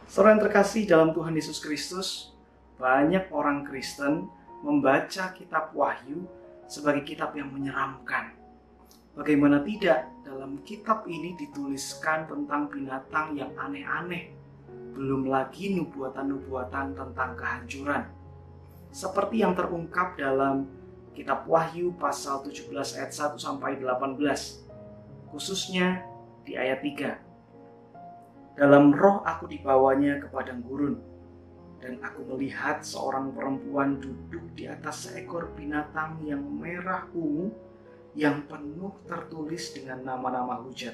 Saudara yang terkasih dalam Tuhan Yesus Kristus, banyak orang Kristen membaca kitab Wahyu sebagai kitab yang menyeramkan. Bagaimana tidak, dalam kitab ini dituliskan tentang binatang yang aneh-aneh, belum lagi nubuatan-nubuatan tentang kehancuran. Seperti yang terungkap dalam kitab Wahyu pasal 17 ayat 1 sampai 18, khususnya di ayat 3. Dalam roh aku dibawanya ke padang gurun, dan aku melihat seorang perempuan duduk di atas seekor binatang yang merah ungu, yang penuh tertulis dengan nama-nama hujat.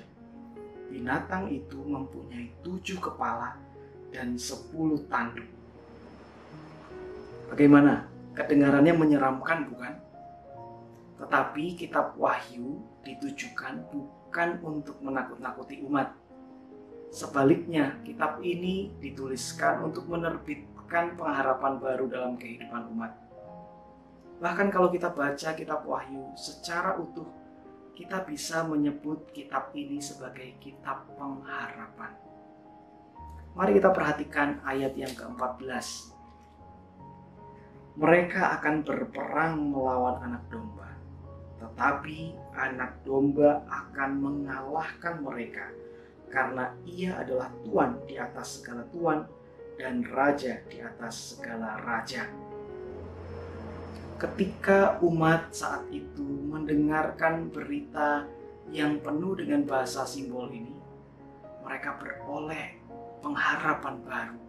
Binatang itu mempunyai 7 kepala dan 10 tanduk. Bagaimana? Kedengarannya menyeramkan, bukan? Tetapi kitab Wahyu ditujukan bukan untuk menakut-nakuti umat. Sebaliknya, kitab ini dituliskan untuk menerbitkan pengharapan baru dalam kehidupan umat. Bahkan kalau kita baca kitab Wahyu secara utuh, kita bisa menyebut kitab ini sebagai kitab pengharapan. Mari kita perhatikan ayat yang ke-14. Mereka akan berperang melawan anak domba, tetapi anak domba akan mengalahkan mereka, karena ia adalah Tuan di atas segala tuan dan Raja di atas segala raja. Ketika umat saat itu mendengarkan berita yang penuh dengan bahasa simbol ini, mereka beroleh pengharapan baru.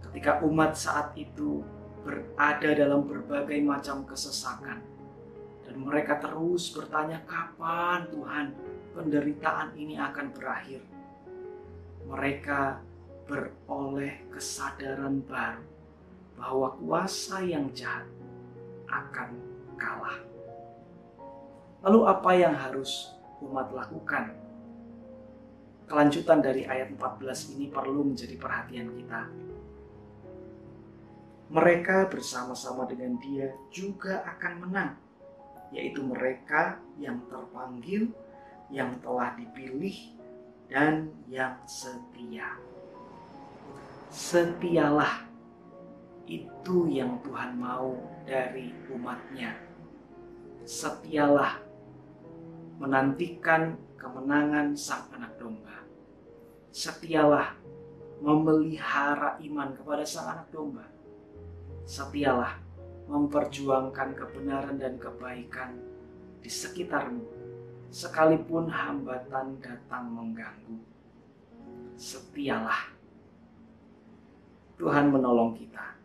Ketika umat saat itu berada dalam berbagai macam kesesakan, dan mereka terus bertanya, kapan Tuhan penderitaan ini akan berakhir? Mereka beroleh kesadaran baru bahwa kuasa yang jahat akan kalah. Lalu apa yang harus umat lakukan? Kelanjutan dari ayat 14 ini perlu menjadi perhatian kita. Mereka bersama-sama dengan Dia juga akan menang, yaitu mereka yang terpanggil, yang telah dipilih, dan yang setia. Setialah, itu yang Tuhan mau dari umatnya. Setialah, menantikan kemenangan sang anak domba. Setialah, memelihara iman kepada sang anak domba. Setialah, memperjuangkan kebenaran dan kebaikan di sekitarmu, sekalipun hambatan datang mengganggu. Setialah. Tuhan menolong kita.